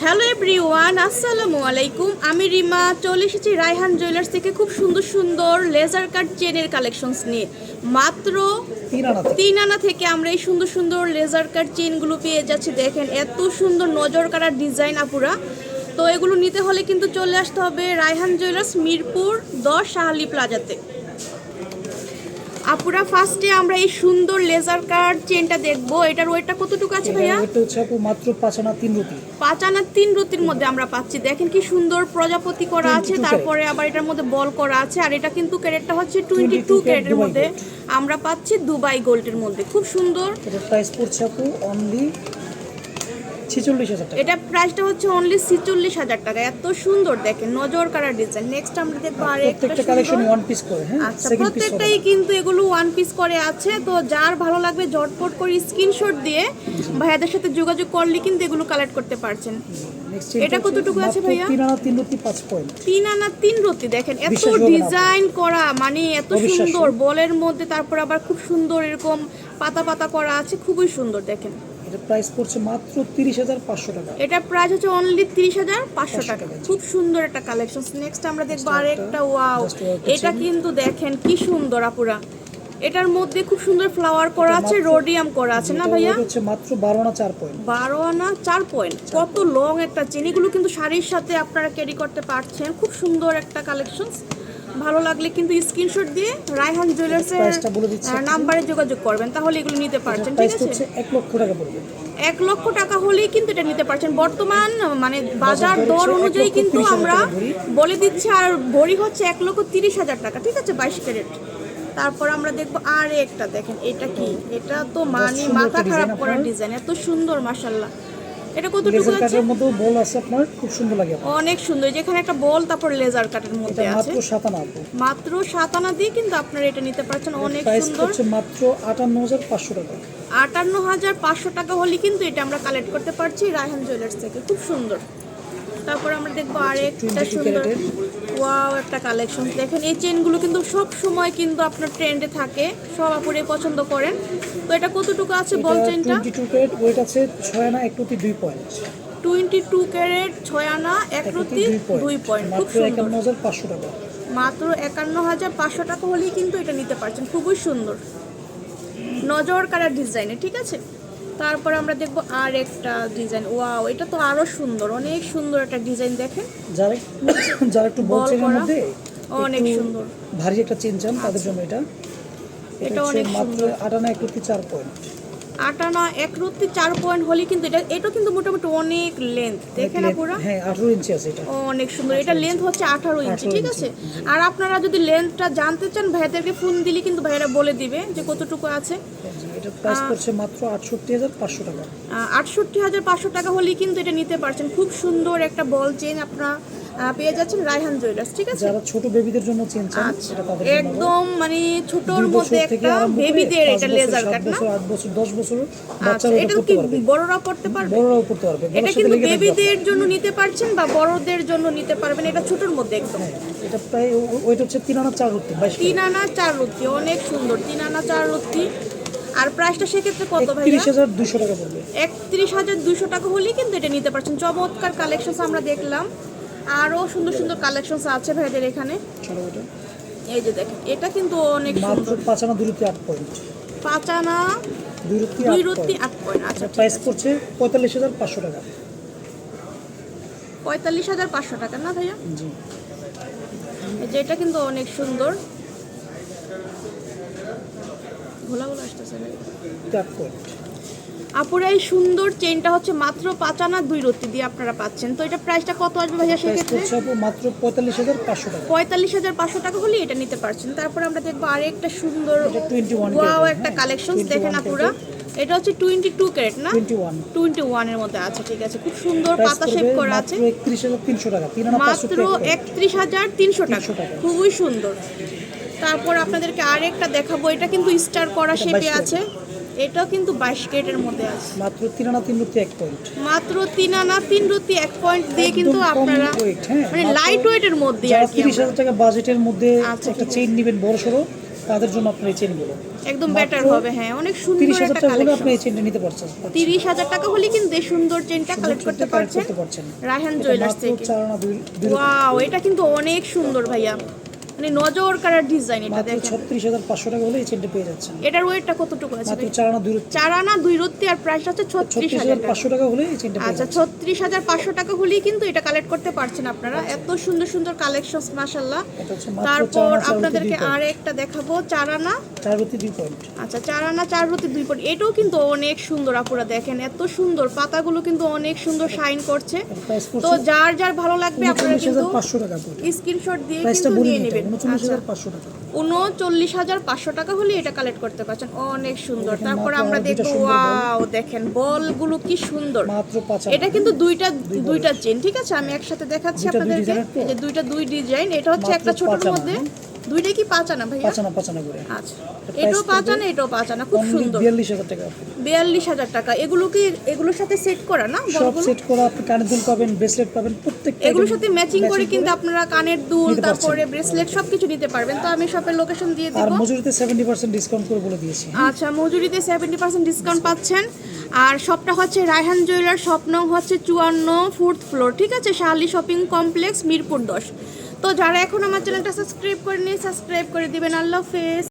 Hello everyone, আসসালামু আলাইকুম। আমি রিমা চলে এসেছি রায়হান জুয়েলার্স থেকে খুব সুন্দর সুন্দর লেজার কাট চেনের কালেকশনস নিয়ে। মাত্র 3 আনা থেকে আমরা এই সুন্দর সুন্দর লেজার কাট চেনগুলো পেয়ে যাচ্ছি। দেখেন এত সুন্দর নজর কাটার ডিজাইন আপুরা। তো এগুলো নিতে হলে কিন্তু চলে আসতে হবে রায়হান জুয়েলার্স মিরপুর 10 শাহালি প্লাজাতে। আপুরা ফার্স্টে আমরা এই সুন্দর লেজার কাট চেনটা দেখবো। এটার ওয়েটটা কতটুকু আছে ভাইয়া? এটা হচ্ছে আপু মাত্র 5 আনা 3 রুটি। 5 আনা 3 রুটির মধ্যে আমরা পাচ্ছি। দেখেন কি সুন্দর প্রজাপতি করা আছে, তারপরে আবার এটার মধ্যে বল করা আছে। আর এটা কিন্তু ক্যারেটটা হচ্ছে 22 ক্যারেটের মধ্যে আমরা পাচ্ছি দুবাই গোল্ডের মধ্যে। খুব সুন্দর। এটার প্রাইস পড়ছে আপু অনলি 46,000 টাকা। এটা প্রাইসটা হচ্ছে অনলি 46,000 টাকা। এত সুন্দর দেখেন নজর কাড়া ডিজাইন। নেক্সট আমরা দেখবো আরেকটা কালেকশন ওয়ান পিস করে। হ্যাঁ, আচ্ছা, প্রত্যেকটাই কিন্তু এগুলো ওয়ান পিস করে আছে। তো যার ভালো লাগবে ঝটপট করে স্ক্রিনশট দিয়ে ভাইয়াদের সাথে যোগাযোগ করলে কিন্তু এগুলো কালেক্ট করতে পারছেন। এটা কতটুকু আছে ভাইয়া? 3 আনা 3 রুটি 5 পয়েন্ট। 3 আনা 3 রুটি। দেখেন এত ডিজাইন করা, মানে এত সুন্দর বলের মধ্যে, তারপর আবার খুব সুন্দর এরকম পাতা পাতা করা আছে, খুবই সুন্দর। দেখেন এটা প্রাইস পড়ছে মাত্র 30,500 টাকা। এটা প্রাইস হচ্ছে অনলি 30,500 টাকা। খুব সুন্দর একটা কালেকশন। নেক্সট আমরা দেখবো আরেকটা। ওয়াও, এটা কিন্তু দেখেন কি সুন্দর আপুরা। এটার মধ্যে খুব সুন্দর ফ্লাওয়ার করা আছে, রোডিয়াম করা আছে না ভাইয়া? এটা হচ্ছে মাত্র 12 আনা 4 পয়েন্ট। 12 আনা 4 পয়েন্ট। কত লং একটা চেন। এগুলো কিন্তু শাড়ির সাথে আপনারা ক্যারি করতে পারছেন। খুব সুন্দর একটা কালেকশন। ভালো লাগলে কিন্তু স্ক্রিনশট দিয়ে রায়হান জুয়েলার্সের নাম্বারে যোগাযোগ করবেন, তাহলে এগুলো নিতে পারছেন। ঠিক আছে, 1 লক্ষ টাকা পড়বে। 1 লক্ষ টাকা হলেই কিন্তু এটা নিতে পারছেন। বর্তমান মানে বাজার দর অনুযায়ী কিন্তু আমরা বলে দিচ্ছি। আর ভরি হচ্ছে 1,30,000 টাকা। ঠিক আছে, 22 ক্যারেট। তারপর আমরা দেখবো আর একটা। দেখেন এটা কি? এটা তো মানে মাথা খারাপ করার ডিজাইন। এত সুন্দর মাশাআল্লাহ। এটা কতটুকু আছে? এর মধ্যে বল আছে আপনার, খুব সুন্দর লাগে। অনেক সুন্দর। যেখানে একটা বল, তারপর লেজার কাটের মধ্যে আছে। মাত্র 7 আনা আপু। মাত্র 7 আনা দিয়ে কিন্তু আপনারা এটা নিতে পারছেন। অনেক সুন্দর। হচ্ছে মাত্র 58,500 টাকা। 58,500 টাকা হলে কিন্তু এটা আমরা কালেক্ট করতে পারছি রায়হান জুয়েলার্স থেকে। খুব সুন্দর। তারপর আমরা দেখবো আরেকটা সুন্দর। ওয়াও, একটা কালেকশন। দেখেন এই চেনগুলো কিন্তু সব সময় কিন্তু আপনার ট্রেন্ডে থাকে, সব আপুরে পছন্দ করেন। তো এটা কতটুকু আছে বল চেনটা? 22 ক্যারেট, ওয়েট আছে 6 আনা 1 রুটি 2 পয়েন্ট। 22 ক্যারেট 6 আনা 1 রুটি 2 পয়েন্ট। খুব সুন্দর। 51,500 টাকা। মাত্র 51,500 টাকা হলেই কিন্তু এটা নিতে পারছেন। খুবই সুন্দর নজর কাড়া ডিজাইনে। ঠিক আছে, তারপর আমরা দেখবো আর একটা ডিজাইন। ওয়াও, এটা তো আরো সুন্দর, অনেক সুন্দর একটা ডিজাইন। দেখেন যারা একটু বল চেনের মধ্যে অনেক সুন্দর ভারী একটা চেন চান, তাদের জন্য এটা অনেক মাত্র 8 আনা 1 রুটি 4 পয়েন্ট। 8 আনা 1 রুটি 4 পয়েন্ট হলে কিন্তু এটা কিন্তু মোটামুটি অনেক লেন্থ। দেখেন আপুরা, হ্যাঁ 18 ইঞ্চি আছে। এটা অনেক সুন্দর। এটা লেন্থ হচ্ছে 18 ইঞ্চি। ঠিক আছে, আর আপনারা যদি লেন্থটা জানতে চান ভাইয়াদেরকে ফোন দিলে কিন্তু ভাইয়ারা বলে দিবে যে কতটুকু আছে। এটা প্রাইস পড়ছে মাত্র 68,500 টাকা। 68,500 টাকা হলেই কিন্তু এটা নিতে পারছেন। খুব সুন্দর একটা বল চেন আপনারা পেয়ে যাচ্ছেন রায়হান জুয়েলার্স। ঠিক আছে, যারা ছোট বেবিদের জন্য চেন চান, সেটা তাদের জন্য একদম মানে ছোটর মধ্যে একটা বেবিদের এটা লেজার কাট না? 8 বছর 10 বছর বাচ্চারা এটা কি বড়রাও পড়তে পারবে? বড়রাও পড়তে পারবে। এটা কিন্তু বেবিদের জন্য নিতে পারছেন বা বড়দের জন্য নিতে পারবেন। এটা ছোটর মধ্যে একদম। এটা প্রায় ওইটা হচ্ছে 3 আনা 4 রুটি 22। 3 আনা 4 রুটি। অনেক সুন্দর। 3 আনা 4 রুটি। আর প্রাইসটা সেক্ষেত্রে কত ভাই? 31,200 টাকা পড়বে। 31,200 টাকা হলেই কিন্তু এটা নিতে পারছেন। চমৎকার কালেকশন আমরা দেখলাম। আরো সুন্দর সুন্দর কালেকশন আছে ভাইদের এখানে। এই যে দেখেন, এটা কিন্তু অনেক সুন্দর। 5 আনা 2 রুটি 8 পয়েন্ট। 5 আনা 2 রুটি 8 পয়েন্ট। আচ্ছা, প্রাইস পড়ছে 45,500 টাকা। 45,500 টাকা না ভাইয়া? জি। এই যে এটা কিন্তু অনেক সুন্দর। ভোলা ভোলা আসতেছে না। 8 পয়েন্ট। আপুরা এই সুন্দর চেনটা হচ্ছে মাত্র 5 আনা 2 রুটি দিয়ে আপনারা পাচ্ছেন। তো এটা প্রাইসটা কত আসবে ভাইয়া সেক্ষেত্রে? মাত্র 45,500 টাকা। 45,500 টাকা হলে এটা নিতে পারছেন। তারপর আমরা দেখবো আরেকটা সুন্দর। 21 ওয়াও, একটা কালেকশন। দেখেন আপুরা, এটা হচ্ছে 22 ক্যারেট না? 21 এর মধ্যে আছে। ঠিক আছে, খুব সুন্দর পাতা শেপ করা আছে। 31,300 টাকা। মাত্র 31,300 টাকা। খুবই সুন্দর। তারপর আপনাদেরকে আরেকটা দেখাবো। এটা কিন্তু স্টার করা শেপে আছে। এটাও কিন্তু 22 ক্যারেটের মধ্যে আছে। মাত্র 3 আনা 3 রুটি 1 পয়েন্ট। মাত্র 3 আনা 3 রুটি 1 পয়েন্ট দিয়ে কিন্তু আপনারা মানে লাইট ওয়েটের মধ্যে আর কি। 30,000 টাকা বাজেটের মধ্যে একটা চেইন নেবেন বড় সরো, তাদের জন্য আপনার এই চেনগুলো একদম মাত্র বেটার হবে। হ্যাঁ, অনেক সুন্দর 30,000 একটা টাকা হলে কালেকশন। আপনি এই চেনটা নিতে পারছেন। 30,000 টাকা হলে কিন্তু এই সুন্দর চেনটা কালেক্ট করতে পারছেন রায়হান জুয়েলার্স থেকে। 4 আনা 2 ওয়াও, এটা কিন্তু অনেক সুন্দর ভাইয়া, মানে নজর কাড়ার ডিজাইন। এটা মাত্র দেখেন, 36,500 টাকা হলে এই চেনটা পেয়ে যাচ্ছেন। এটার ওয়েটটা কতটুকু আছে মাত্র ভাই? 4 আনা 2 4 আনা 2 রত্তি, আর প্রাইস হচ্ছে 36,000 টাকা। 36,500 টাকা হলে এই চেনটা পেয়ে আচ্ছা, যাচ্ছেন। 36,500 টাকা হলেই কিন্তু এটা কালেক্ট করতে পারছেন আপনারা। এত সুন্দর সুন্দর কালেকশন, মাশাআল্লাহ। এটা হচ্ছে মাত্র 4 তারপর আনা 4 আপনাদেরকে রুটি আর একটা দেখাবো, 4 আনা 4 রুটি 2 পয়েন্ট। আচ্ছা 4 আনা 4 রতি 2 পয়েন্ট। এটাও কিন্তু অনেক সুন্দর আপুরা, দেখেন এত সুন্দর, পাতাগুলো কিন্তু অনেক সুন্দর শাইন করছে। প্রাইস তো পড়ছে যার যার ভালো লাগবে আপনারা কিন্তু 39,500 টাকা পড়বে। স্ক্রিনশট দিয়ে প্রাইসটা কিন্তু বলি নিয়ে এটা নেবেন। আচ্ছা, 39,500 টাকা। 39,500 টাকা হলে এটা কালেক্ট করতে পারছেন, অনেক সুন্দর। দেখেন, তারপর মাত্র আমরা আরো দুইটা দেখবো, সুন্দর বল। ওয়াও দেখেন বলগুলো কি সুন্দর। মাত্র 5 আনা। এটা কিন্তু দুইটা চেন, ঠিক আছে? আমি একসাথে দেখাচ্ছি দুইটা দুই আপনাদেরকে। ডিজাইনের তো? এই যে দুই ডিজাইন, এটা হচ্ছে মাত্র একটা ছোটর 5 আনা, মধ্যে। হ্যাঁ? দুইটা কি 5 আনা ভাইয়া? 5 আনা করে। আচ্ছা, প্রাইস এটাও 5 পড়বে আনা, এটাও 5 আনা, খুব only সুন্দর। 42,000 টাকা। 42,000 টাকা। এগুলো কি এগুলোর সাথে সেট করা না সব বলগুলো? সেট করা, আপনি কানের দুল পাবেন, ব্রেসলেট পাবেন, প্রত্যেকটা এগুলোর item সাথে ম্যাচিং করে কিন্তু আপনারা কানের দুল, নিতে পারছেন। তারপরে ব্রেসলেট সবকিছু নিতে পারবেন। তো আমি শপের লোকেশন দিয়ে আর দিব। মজুরিতে 70% ডিসকাউন্ট করে বলে দিয়েছি। আচ্ছা, মজুরিতে 70% ডিসকাউন্ট পাচ্ছেন। আর শপটা হচ্ছে রায়হান জুয়েলার, শপ নং হচ্ছে 54, 4th ফ্লোর, ঠিক আছে? Shah Ali shopping complex, Mirpur 10। তো যারা এখন আমার চ্যানেলটা সাবস্ক্রাইব করেনি, সাবস্ক্রাইব করে দিবেন। আল্লাহ হাফেজ।